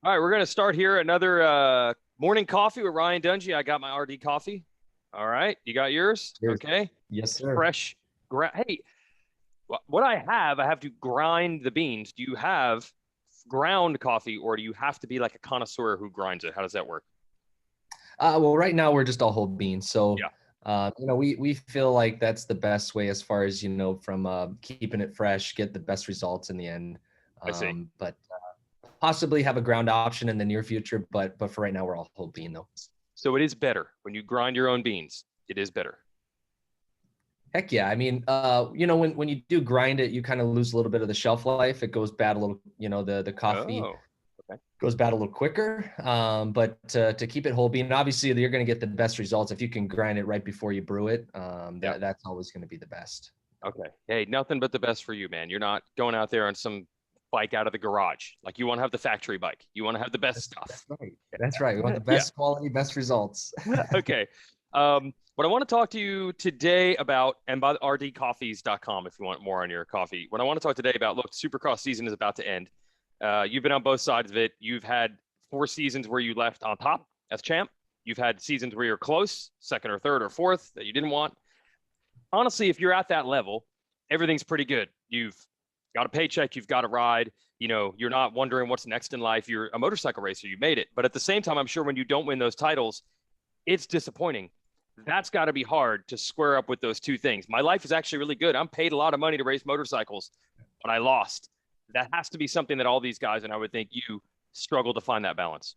All right, we're going to start here. Another morning coffee with Ryan Dungey. I got my RD coffee. All right, you got yours? Cheers. Okay. Yes, It's sir. fresh. Hey, what I have to grind the beans. Do you have ground coffee, or do you have to be like a connoisseur who grinds it? How does that work? Well, right now we're just all whole beans. So, Yeah, we feel like that's the best way as far as, from keeping it fresh, get the best results in the end. I see. But possibly have a ground option in the near future. But for right now, we're all whole bean though. So it is better when you grind your own beans. It is better. Heck yeah. I mean, when you do grind it, you kind of lose a little bit of the shelf life. It goes bad a little, the coffee Oh, okay. goes bad a little quicker. But to keep it whole bean, obviously you're going to get the best results if you can grind it right before you brew it. Yeah. That's always going to be the best. Okay. Hey, nothing but the best for you, man. You're not going out there on some bike out of the garage. Like you want to have the factory bike. You want to have the best stuff. That's right. That's right. We want the Yeah. best quality, best results. Okay. What I want to talk to you today about, and by rdcoffees.com if you want more on your coffee. What I want to talk today about, look, Supercross season is about to end. You've been on both sides of it. You've had 4 seasons where you left on top as champ. You've had seasons where you're close, second or third or fourth that you didn't want. Honestly, if you're at that level, everything's pretty good. You've got a paycheck, you've got a ride. You're not wondering what's next in life. You're a motorcycle racer, you made it. But at the same time, I'm sure when you don't win those titles, it's disappointing. That's got to be hard to square up with those two things. My life is actually really good. I'm paid a lot of money to race motorcycles, but I lost. That has to be something that all these guys, and I would think you, struggle to find that balance.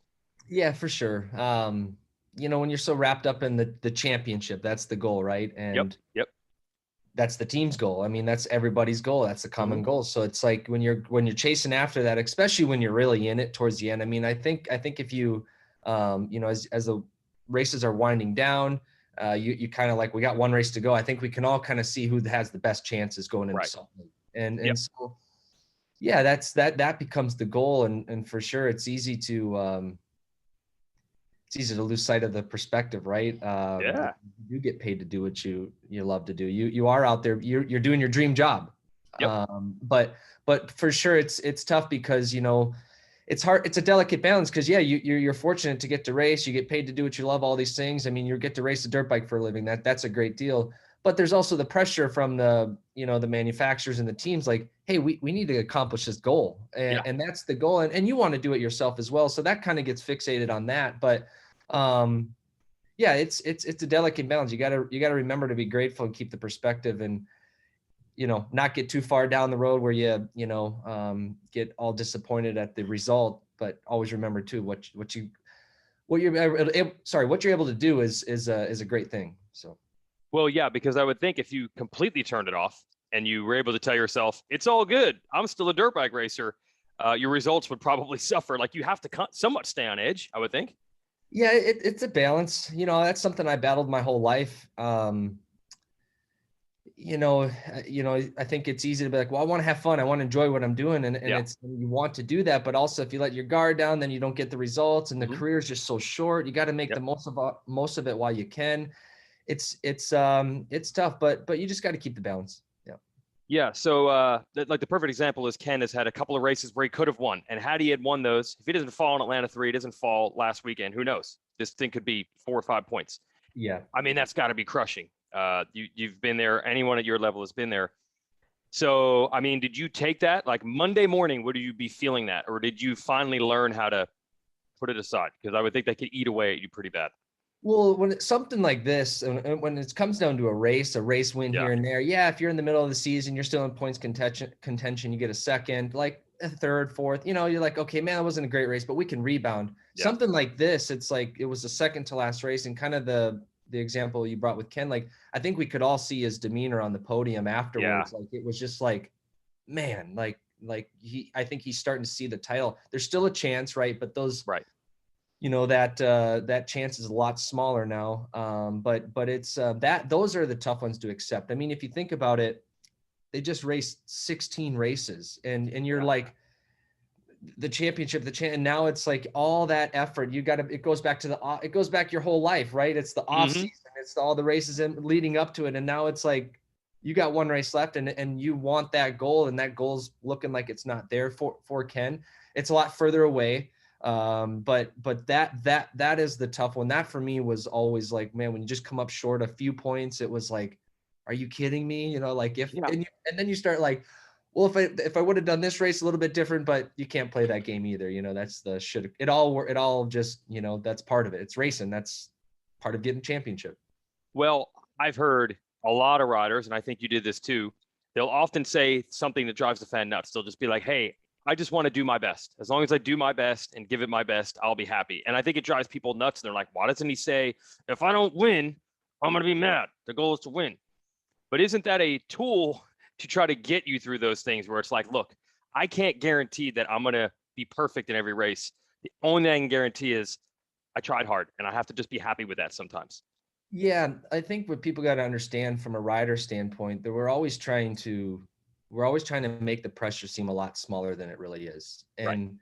Yeah, for sure. When you're so wrapped up in the championship, that's the goal, right? Yep. And Yep. that's the team's goal. I mean, that's everybody's goal. That's the common goal. So it's like when you're chasing after that, especially when you're really in it towards the end. I mean, I think if you, as the races are winding down, you kind of like, we got one race to go. I think we can all kind of see who has the best chances going into Right. something. And Yep. so, yeah, that becomes the goal. And for sure, it's easy to lose sight of the perspective, right? Yeah. You get paid to do what you love to do. You are out there. You're doing your dream job. Yep. But for sure, it's tough because it's hard. It's a delicate balance because yeah, you're fortunate to get to race. You get paid to do what you love. All these things. I mean, you get to race a dirt bike for a living. That's a great deal. But there's also the pressure from the manufacturers and the teams. Like, hey, we need to accomplish this goal, Yeah. and that's the goal. And you want to do it yourself as well. So that kind of gets fixated on that. But yeah, it's a delicate balance. You gotta remember to be grateful and keep the perspective, and not get too far down the road where you get all disappointed at the result. But always remember too what you're able to do is a great thing. So. Well, yeah, because I would think if you completely turned it off and you were able to tell yourself, it's all good, I'm still a dirt bike racer, your results would probably suffer. Like you have to somewhat stay on edge, I would think. Yeah, it's a balance. That's something I battled my whole life. I think it's easy to be like, well, I want to have fun. I want to enjoy what I'm doing. And Yeah. you want to do that. But also if you let your guard down, then you don't get the results, and the Mhm. career is just so short. You got to make Yep. the most of it while you can. It's tough, but you just got to keep the balance. Yeah. Yeah. So, like the perfect example is Ken has had a couple of races where he could have won. And had he had won those, if he doesn't fall in Atlanta 3, he doesn't fall last weekend, who knows? This thing could be 4 or 5 points. Yeah. I mean, that's got to be crushing. You've been there. Anyone at your level has been there. So, I mean, did you take that like Monday morning? Would you be feeling that, or did you finally learn how to put it aside? Because I would think that could eat away at you pretty bad. Well, when it's something like this, and when it comes down to a race win Yeah. here and there, yeah, if you're in the middle of the season, you're still in points contention, you get a second, like a third, fourth, you're like, okay, man, that wasn't a great race, but we can rebound. Yeah. Something like this, it's like it was the second to last race, and kind of the example you brought with Ken, like I think we could all see his demeanor on the podium afterwards. Like it was just like, man, like I think he's starting to see the title. There's still a chance, right? But those Right. that chance is a lot smaller now. But it's those are the tough ones to accept. I mean, if you think about it, they just raced 16 races, and you're like the championship, and now it's like all that effort. It goes back your whole life, right? It's the off season, it's all the races leading up to it, and now it's like you got one race left, and you want that goal, and that goal's looking like it's not there for Ken. It's a lot further away. But that is the tough one. That for me was always like, man, when you just come up short a few points, it was like, are you kidding me? You know, like Yeah. and then you start like, well, if I would have done this race a little bit different, but you can't play that game either. You know, that's the should it all just, you know, that's part of it. It's racing. That's part of getting championship. Well, I've heard a lot of riders, and I think you did this too. They'll often say something that drives the fan nuts. They'll just be like, hey, I just want to do my best. As long as I do my best and give it my best, I'll be happy. And I think it drives people nuts. They're like, why doesn't he say, if I don't win, I'm going to be mad? The goal is to win. But isn't that a tool to try to get you through those things where it's like, look, I can't guarantee that I'm going to be perfect in every race. The only thing I can guarantee is I tried hard, and I have to just be happy with that sometimes. Yeah, I think what people got to understand from a rider standpoint that we're always trying to make the pressure seem a lot smaller than it really is. Right. And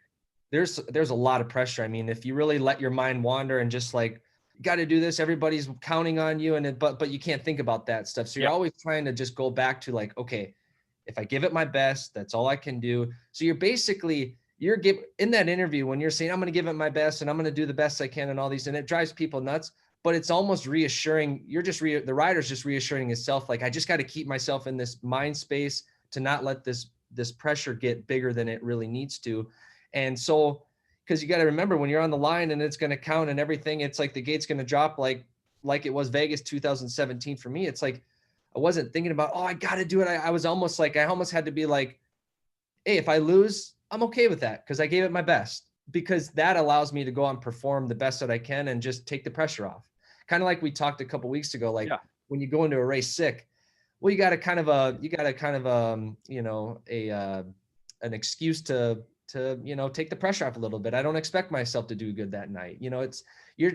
there's a lot of pressure. I mean, if you really let your mind wander and just like, you got to do this, everybody's counting on you, but you can't think about that stuff. So you're Yeah. always trying to just go back to like, okay, if I give it my best, that's all I can do. So you're in that interview when you're saying I'm going to give it my best and I'm going to do the best I can and all these, and it drives people nuts. But it's almost reassuring. The rider's just reassuring himself, like, I just got to keep myself in this mind space to not let this pressure get bigger than it really needs to. And so, because you got to remember when you're on the line and it's going to count and everything, it's like the gate's going to drop like it was Vegas 2017 for me. It's like I wasn't thinking about, oh, I got to do it. I was almost like, I almost had to be like, hey, if I lose, I'm okay with that because I gave it my best, because that allows me to go and perform the best that I can and just take the pressure off. Kind of like we talked a couple weeks ago, like Yeah. when you go into a race sick, well, you got to kind of you know, an excuse to you know, take the pressure off a little bit. I don't expect myself to do good that night. You know, you're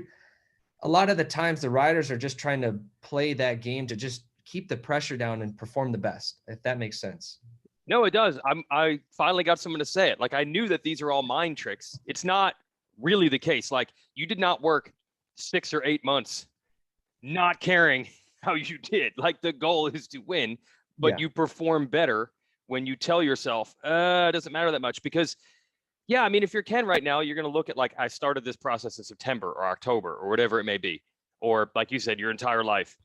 a lot of the times the riders are just trying to play that game to just keep the pressure down and perform the best, if that makes sense. No, it does. I finally got someone to say it. Like, I knew that these are all mind tricks. It's not really the case. Like, you did not work 6 or 8 months not caring how you did. Like, the goal is to win, but Yeah. you perform better when you tell yourself, it doesn't matter that much. Because, yeah, I mean, if you're Ken right now, you're going to look at, like, I started this process in September or October or whatever it may be. Or, like you said, your entire life.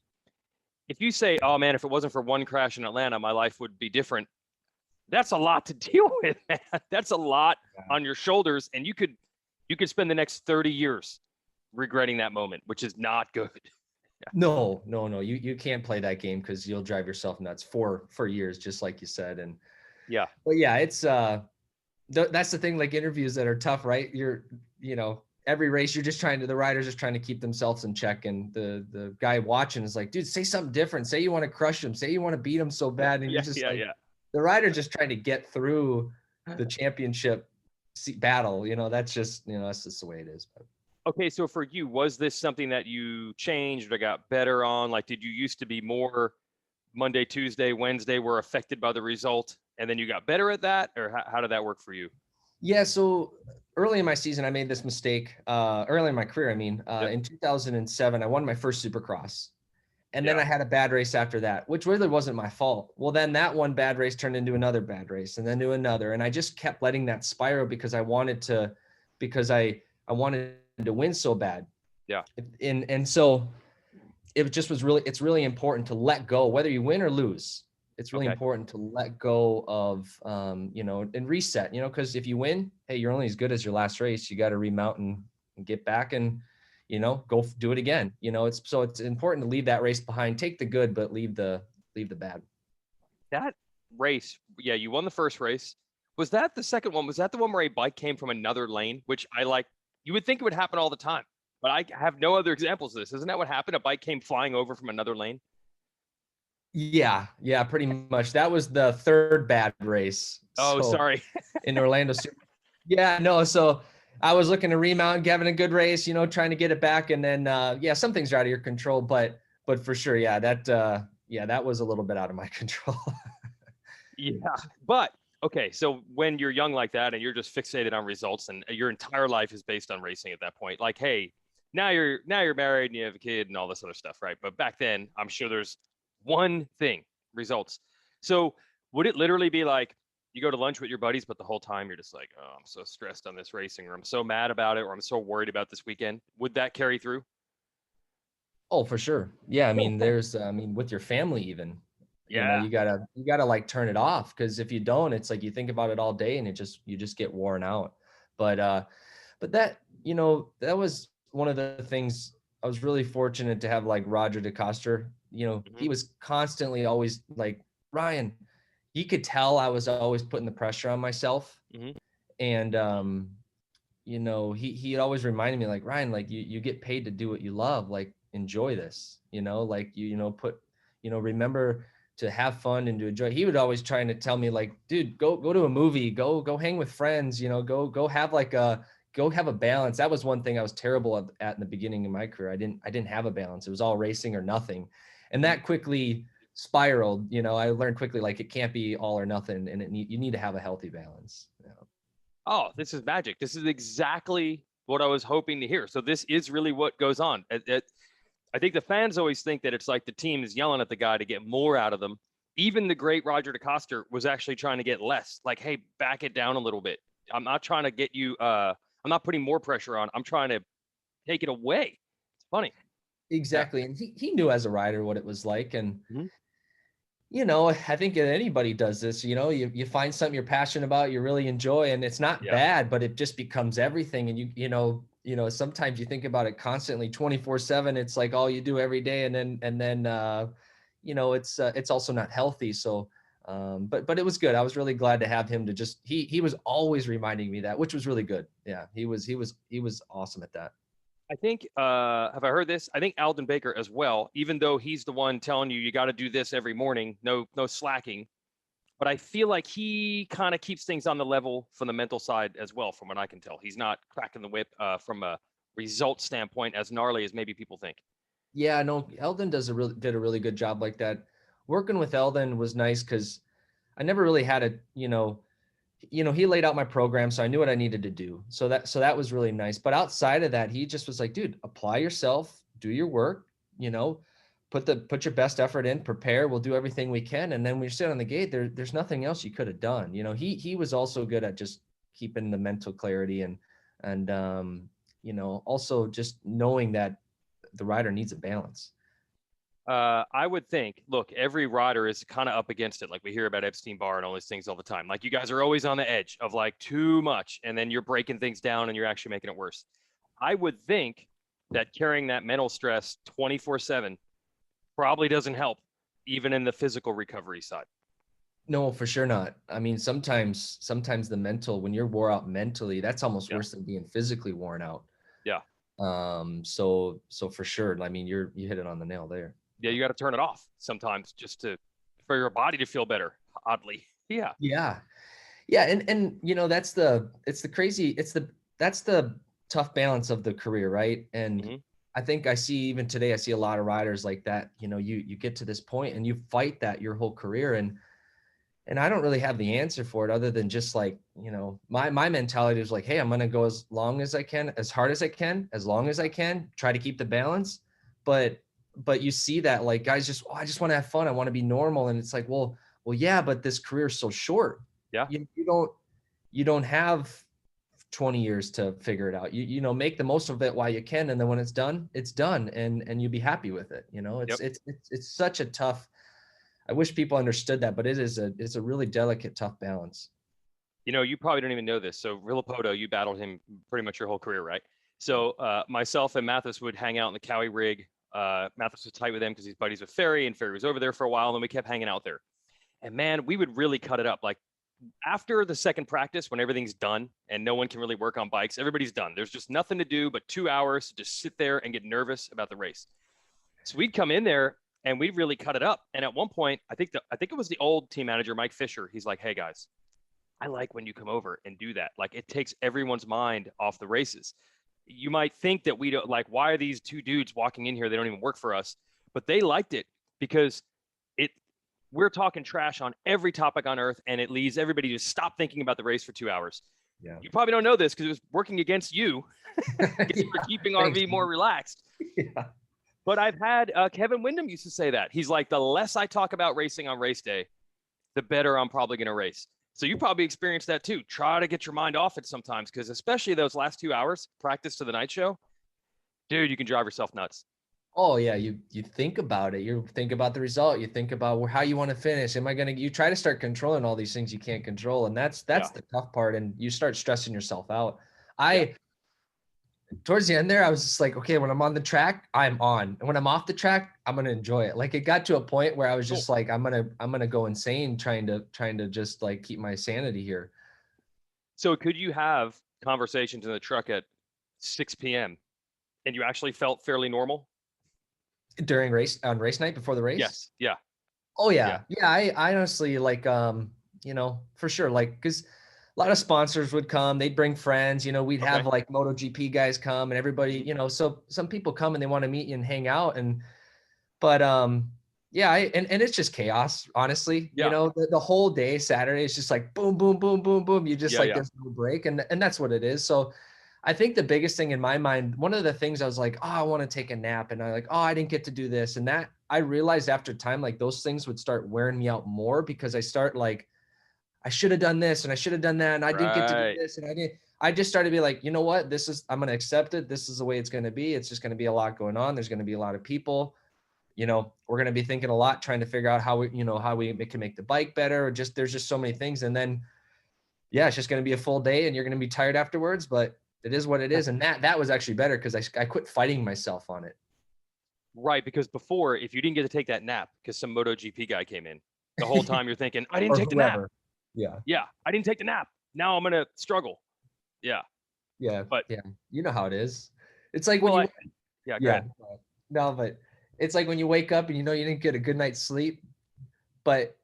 If you say, oh man, if it wasn't for one crash in Atlanta, my life would be different. That's a lot to deal with, man. That's a lot on your shoulders. And you could spend the next 30 years regretting that moment, which is not good. No. You can't play that game because you'll drive yourself nuts for years, just like you said. And Yeah. but yeah, it's that's the thing, like interviews that are tough, right? You know, every race the riders just trying to keep themselves in check. And the guy watching is like, dude, say something different. Say you want to crush them. Say you want to beat them so bad. And you're just like, the rider just trying to get through the championship battle. You know, that's just the way it is. But. Okay, so for you, was this something that you changed or got better on? Like, did you used to be more Monday, Tuesday, Wednesday were affected by the result, and then you got better at that, or how did that work for you? Yeah, so early in my season, I made this mistake. Early in my career, I mean, Yep. in 2007, I won my first Supercross, and then Yeah. I had a bad race after that, which really wasn't my fault. Well, then that one bad race turned into another bad race, and then to another, and I just kept letting that spiral because I wanted I wanted to win so bad. Yeah. And so it's really important to let go, whether you win or lose. It's really Okay. important to let go of, and reset, because if you win, hey, you're only as good as your last race. You got to remount and get back and, go do it again. It's important to leave that race behind, take the good, but leave the bad. That race, yeah, you won the first race. Was that the second one? Was that the one where a bike came from another lane, which I like? You would think it would happen all the time, but I have no other examples of this. Isn't that what happened? A bike came flying over from another lane? Yeah, pretty much. That was the third bad race. Oh, So sorry. in Orlando. Yeah, no. So I was looking to remount, having a good race, trying to get it back. And then, some things are out of your control, but for sure. Yeah. That was a little bit out of my control. Yeah. But okay. So when you're young like that and you're just fixated on results and your entire life is based on racing at that point, like, hey, now you're married and you have a kid and all this other stuff, right? But back then, I'm sure there's one thing, results. So would it literally be like, you go to lunch with your buddies, but the whole time you're just like, oh, I'm so stressed on this racing, or I'm so mad about it, or I'm so worried about this weekend. Would that carry through? Oh, for sure. Yeah. I mean, with your family, even, Yeah. you gotta like turn it off. Cause if you don't, it's like you think about it all day and you just get worn out. But that, that was one of the things. I was really fortunate to have like Roger DeCoster. Hmm. He was constantly always like, Ryan, he could tell I was always putting the pressure on myself. Hmm. And, he always reminded me like, Ryan, like you get paid to do what you love, like enjoy this, like remember to have fun and to enjoy. He would always trying to tell me like, dude, go to a movie, go hang with friends, go have go have a balance. That was one thing I was terrible at in the beginning of my career. I didn't have a balance. It was all racing or nothing. And Hmm. that quickly spiraled. I learned quickly like it can't be all or nothing, and you need to have a healthy balance. Oh, this is magic. This is exactly what I was hoping to hear. So this is really what goes on. I think the fans always think that it's like the team is yelling at the guy to get more out of them. Even the great Roger DeCoster was actually trying to get less. Like, hey, back it down a little bit. I'm not trying to get you. I'm not putting more pressure on. I'm trying to take it away. It's funny. Yeah. Exactly. And he knew as a rider what it was like. And, Mhm. I think anybody does this, you find something you're passionate about, you really enjoy, and it's not Yeah. bad, but it just becomes everything. And sometimes you think about it constantly 24/7. It's like all you do every day. It's also not healthy. So, but it was good. I was really glad to have him to he was always reminding me that, which was really good. Yeah. He was awesome at that. I think, have I heard this? I think Elden Baker as well, even though he's the one telling you got to do this every morning, no slacking. But I feel like he kind of keeps things on the level from the mental side as well, from what I can tell. He's not cracking the whip from a result standpoint as gnarly as maybe people think. Yeah, no, Eldon did a really good job like that. Working with Eldon was nice because I never really had he laid out my program, so I knew what I needed to do. So that was really nice. But outside of that, he just was like, dude, apply yourself, do your work, put your best effort in, prepare, we'll do everything we can. And then when you sit on the gate, there's nothing else you could have done. He was also good at just keeping the mental clarity and also just knowing that the rider needs a balance. I would think, look, every rider is kind of up against it. Like we hear about Epstein Barr and all these things all the time. Like you guys are always on the edge of like too much, and then you're breaking things down and you're actually making it worse. I would think that carrying that mental stress 24/7 probably doesn't help, even in the physical recovery side. No, for sure not. I mean, sometimes the mental, when you're wore out mentally, that's almost Yeah. worse than being physically worn out. Yeah. So for sure, I mean, you hit it on the nail there. Yeah. You got to turn it off sometimes just for your body to feel better, oddly. Yeah. Yeah. Yeah. And that's the tough balance of the career, right? And Hmm. I think I see a lot of riders like that. You get to this point and you fight that your whole career. And I don't really have the answer for it other than just like, my mentality is like, hey, I'm going to go as long as I can, as hard as I can, as long as I can, try to keep the balance. But you see that like guys just, I just want to have fun. I want to be normal. And it's like, well, yeah, but this career is so short. Yeah. You don't have 20 years to figure it out. Make the most of it while you can. And then when it's done, it's done. And you be happy with it. Yep. It's such a tough, I wish people understood that, but it's a really delicate, tough balance. You probably don't even know this. So Phillipodo, you battled him pretty much your whole career, right? So myself and Mathis would hang out in the Cowie rig. Mathis was tight with him because he's buddies with Ferry, and Ferry was over there for a while, and then we kept hanging out there. And man, we would really cut it up. Like after the second practice, when everything's done and no one can really work on bikes, everybody's done. There's just nothing to do but 2 hours to just sit there and get nervous about the race. So we'd come in there and we'd really cut it up. And at one point, I think it was the old team manager, Mike Fisher. He's like, "Hey guys, I like when you come over and do that. Like it takes everyone's mind off the races. You might think that we don't like, why are these two dudes walking in here? They don't even work for us, but they liked it because it, we're talking trash on every topic on earth and it leads everybody to stop thinking about the race for 2 hours. Yeah. You probably don't know this because it was working against you because Yeah, you're keeping thanks, RV more man. relaxed. Yeah. But I've had Kevin Windham used to say that. He's like, the less I talk about racing on race day, the better I'm probably going to race. So you probably experienced that too. Try to get your mind off it sometimes, because especially those last 2 hours practice to the night show, dude, you can drive yourself nuts. Oh yeah, you think about it. You think about the result. You think about how you want to finish. Am I gonna? You try to start controlling all these things you can't control, and that's Yeah. the tough part. And you start stressing yourself out. Yeah. Towards the end there, I was just like, okay, when I'm on the track, I'm on, and when I'm off the track, I'm gonna enjoy it. Like it got to a point where I was Cool. just like, I'm gonna go insane trying to just like keep my sanity here. So could you have conversations in the truck at 6 p.m. and you actually felt fairly normal? During race night before the race. Yes. Yeah. Oh Yeah. yeah. I honestly like for sure, like because a lot of sponsors would come, they'd bring friends, we'd have Okay. like MotoGP guys come and everybody, so some people come and they want to meet you and hang out but yeah, and it's just chaos, honestly. Yeah. The whole day Saturday is just like boom, boom, boom, boom, boom. You just Yeah. like Yeah. there's no break, and that's what it is. So I think the biggest thing in my mind, one of the things I was like, oh, I want to take a nap, and I like, oh, I didn't get to do this, and that I realized after time, like those things would start wearing me out more because I start like, I should have done this and I should have done that, and I didn't get to do Right. this, and I didn't. I just started to be like, you know what, I'm going to accept it. This is the way it's going to be. It's just going to be a lot going on. There's going to be a lot of people. We're going to be thinking a lot, trying to figure out how we can make the bike better. Or there's just so many things, and then yeah, it's just going to be a full day, and you're going to be tired afterwards. But it is what it is, and that was actually better because I quit fighting myself on it. Right. Because before, if you didn't get to take that nap because some MotoGP guy came in, the whole time you're thinking, I didn't Or take the nap. whoever. Yeah. Yeah. I didn't take the nap. Now I'm going to struggle. Yeah. Yeah. But yeah, you know how it is. It's like well, when you yeah. Go yeah ahead. no, but it's like when you wake up and you didn't get a good night's sleep, but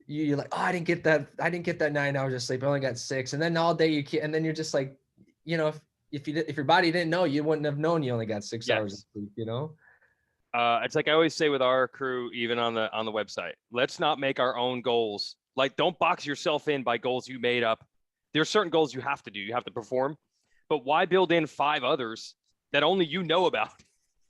you're like, oh, I didn't get that 9 hours of sleep. I only got 6, and then all day you can't, and then you're just like, if your body didn't know, you wouldn't have known you only got 6 hours of Yes. sleep. It's like I always say with our crew, even on the website, let's not make our own goals. Like, don't box yourself in by goals you made up. There are certain goals you have to do, you have to perform, but why build in 5 others that only you know about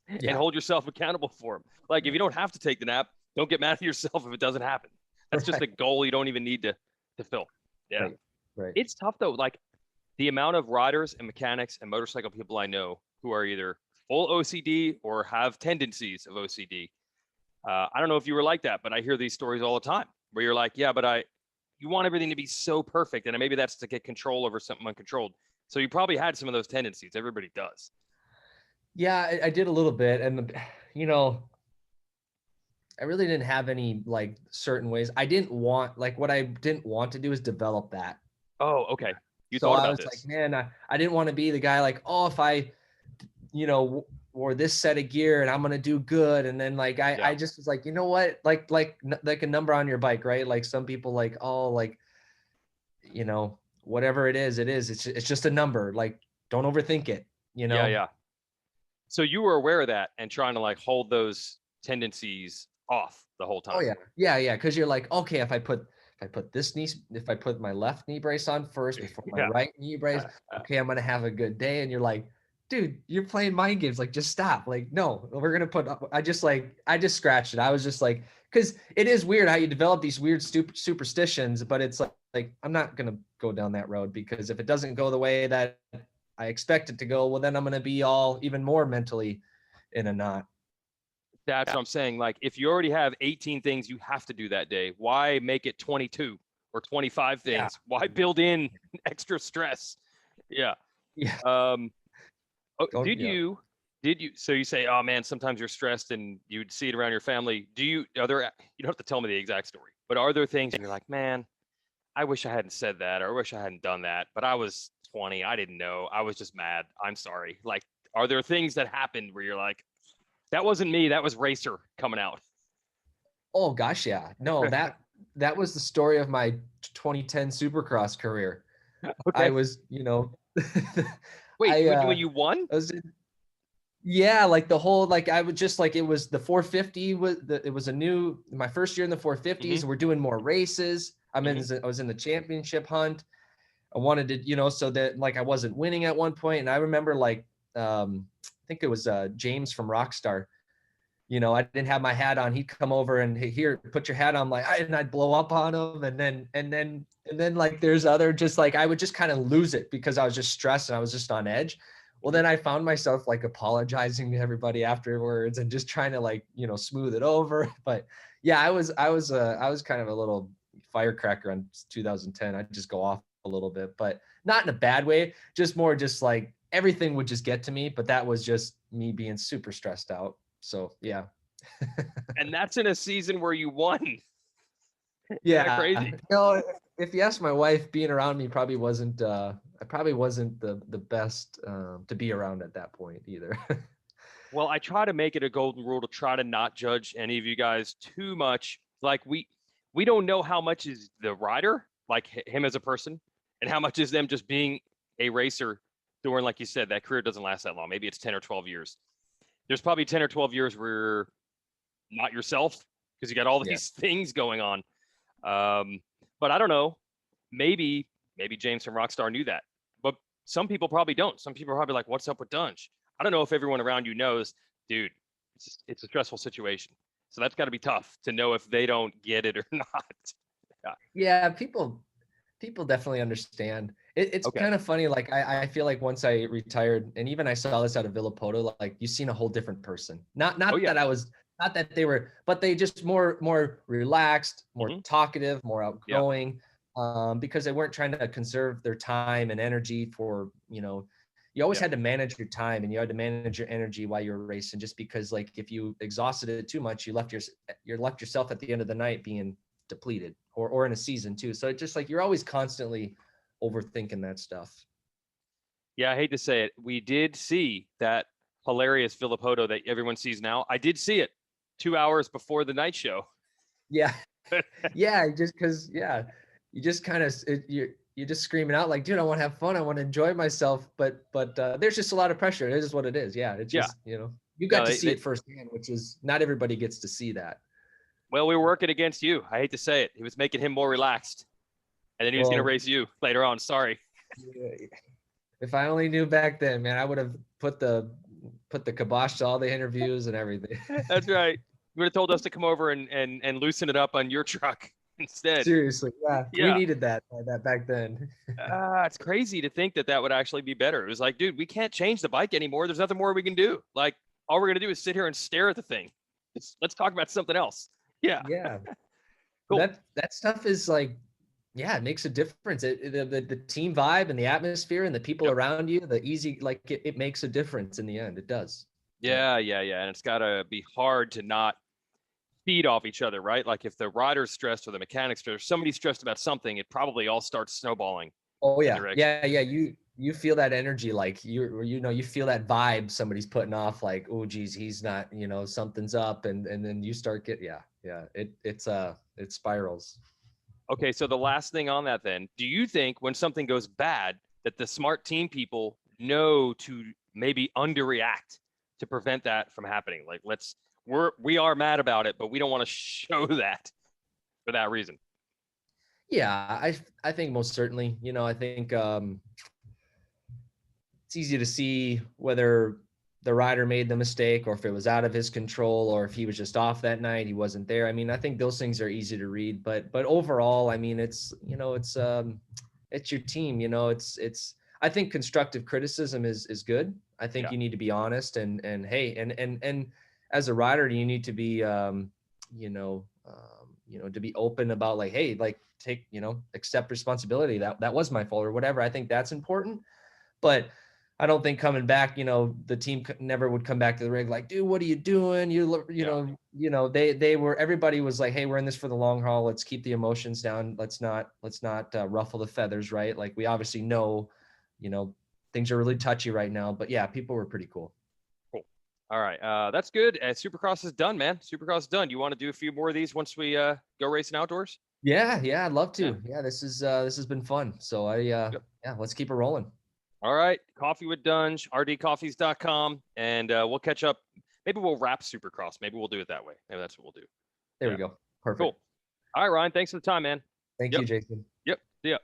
and hold yourself accountable for them? Like, if you don't have to take the nap, don't get mad at yourself if it doesn't happen. That's just a goal you don't even need to fill. Yeah. Right. It's tough though. Like the amount of riders and mechanics and motorcycle people I know who are either full OCD or have tendencies of OCD. I don't know if you were like that, but I hear these stories all the time where you're like, yeah, but you want everything to be so perfect. And maybe that's to get control over something uncontrolled. So you probably had some of those tendencies. Everybody does. Yeah, I did a little bit. And, I really didn't have any like certain ways. What I didn't want to do is develop that. Oh, okay. You So thought I about was this. like, man, I didn't want to be the guy like, oh, if I, wore this set of gear and I'm going to do good. And then like, I just was like, you know what? Like a number on your bike, right? Like some people like, oh, like, whatever it is, it's just a number. Like, don't overthink it, Yeah, yeah. So you were aware of that and trying to like hold those tendencies off the whole time. Oh yeah. Cause you're like, okay, if I put my left knee brace on first before my Yeah. right knee brace, okay, I'm going to have a good day. And you're like, dude, you're playing mind games. Like, just stop. Like, no, we're going to I just scratched it. I was just like, cause it is weird how you develop these weird superstitions, but it's like, I'm not going to go down that road because if it doesn't go the way that I expect it to go, well, then I'm going to be all even more mentally in a knot. That's what I'm saying. Like, if you already have 18 things you have to do that day, why make it 22 or 25 things? Yeah. Why build in extra stress? Yeah. Yeah. Did you? So you say, oh man, sometimes you're stressed and you'd see it around your family. You don't have to tell me the exact story, but are there things you're like, man, I wish I hadn't said that, or I wish I hadn't done that, but I was 20. I didn't know. I was just mad. I'm sorry. Like, are there things that happened where you're like, that wasn't me. That was Racer coming out. Oh gosh, yeah. No, that was the story of my 2010 Supercross career. Okay. I was, Wait, when you won? Yeah, like the whole like I would just like it was the 450 it was my first year in the 450s. Mm-hmm. We're doing more races. I was in the championship hunt. I wanted to, so that like I wasn't winning at one point, and I remember like I think it was James from Rockstar. I didn't have my hat on. He'd come over and, hey, here, put your hat on. And I'd blow up on him. And then And then like there's other just like I would just kind of lose it because I was just stressed and I was just on edge. Well, then I found myself like apologizing to everybody afterwards and just trying to like, smooth it over. But yeah, I was kind of a little firecracker on 2010. I'd just go off a little bit, but not in a bad way, just more just like everything would just get to me. But that was just me being super stressed out. So yeah. And that's in a season where you won. Isn't that Yeah. crazy? No, if you ask my wife, being around me probably wasn't I probably wasn't the best to be around at that point either. Well, I try to make it a golden rule to try to not judge any of you guys too much. Like we don't know how much is the rider, like him as a person, and how much is them just being a racer during, like you said, that career doesn't last that long. Maybe it's 10 or 12 years. There's probably 10 or 12 years where you're not yourself because you got all Yeah. these things going on. But I don't know. Maybe James from Rockstar knew that, but some people probably don't. Some people are probably like, "What's up with Dunge?" I don't know if everyone around you knows, dude. It's a stressful situation, so that's got to be tough to know if they don't get it or not. Yeah. Yeah, people definitely understand. It's Okay. kind of funny. Like I feel like once I retired, and even I saw this out of Phillipodo, like you've seen a whole different person. Not Oh not yeah. that I was not that they were, but they just more relaxed, more Hmm. talkative, more Yeah. outgoing, because they weren't trying to conserve their time and energy for, you always Yeah. had to manage your time and you had to manage your energy while you were racing, just because like if you exhausted it too much, you left yourself at the end of the night being depleted, or in a season too. So it's just like you're always constantly overthinking that stuff. Yeah. I hate to say it. We did see that hilarious Phillipodo that everyone sees now. I did see it 2 hours before the night show. Yeah. Yeah. Just because, yeah, you just kind of, you're just screaming out like, dude, I want to have fun. I want to enjoy myself. But there's just a lot of pressure. It is what it is. Yeah. It's Yeah. just, you got No, to see it firsthand, which is not everybody gets to see that. well, we were working against you. I hate to say it. He was making him more relaxed, and then he was going to Well, race you later on. Sorry. yeah, if I only knew back then, man, I would have put the kibosh to all the interviews and everything. That's right. You would have told us to come over and loosen it up on your truck instead. Seriously, yeah, we Yeah. needed that back then. It's crazy to think that that would actually be better. It was like, dude, we can't change the bike anymore. There's nothing more we can do. Like, all we're going to do is sit here and stare at the thing. Let's talk about something else. Yeah. Yeah, Cool. that stuff is like, yeah, it makes a difference. The team vibe and the atmosphere and the people Yep. around you, the easy, like it makes a difference in the end. It does. Yeah. Yeah. Yeah. Yeah. And it's got to be hard to not feed off each other, right? Like, if the rider's stressed or the mechanic's stressed, or somebody's stressed about something, it probably all starts snowballing Oh that yeah, direction. yeah. You feel that energy, like you feel that vibe somebody's putting off, like, oh geez, he's not, something's up, and then you start yeah. It spirals. Okay, so the last thing on that then, do you think when something goes bad that the smart team people know to maybe underreact to prevent that from happening? Like, we are mad about it, but we don't want to show that for that reason. Yeah, I think most certainly. I think it's easy to see whether the rider made the mistake or if it was out of his control or if he was just off that night, he wasn't there. I mean, I think those things are easy to read, but overall, I mean, it's your team, it's I think constructive criticism is good. I think Yeah. you need to be honest and hey, and as a rider, you need to be to be open about like, hey, like take, accept responsibility. That was my fault or whatever. I think that's important. But I don't think coming back, the team never would come back to the rig like, dude, what are you doing? Yeah. They were, everybody was like, hey, we're in this for the long haul. Let's keep the emotions down. Let's not ruffle the feathers, right? Like we obviously know, things are really touchy right now. But yeah, people were pretty cool. Cool. All right. That's good. Supercross is done, man. Supercross is done. You want to do a few more of these once we go racing outdoors? Yeah, I'd love Yeah. to. Yeah, this has been fun. So yeah, let's keep it rolling. All right. Coffee with Dunge, rdcoffees.com. And we'll catch up. Maybe we'll wrap Supercross. Maybe we'll do it that way. Maybe that's what we'll do. There Yeah. we go. Perfect. Cool. All right, Ryan. Thanks for the time, man. Thank Yep. you, Jason. Yep. See ya.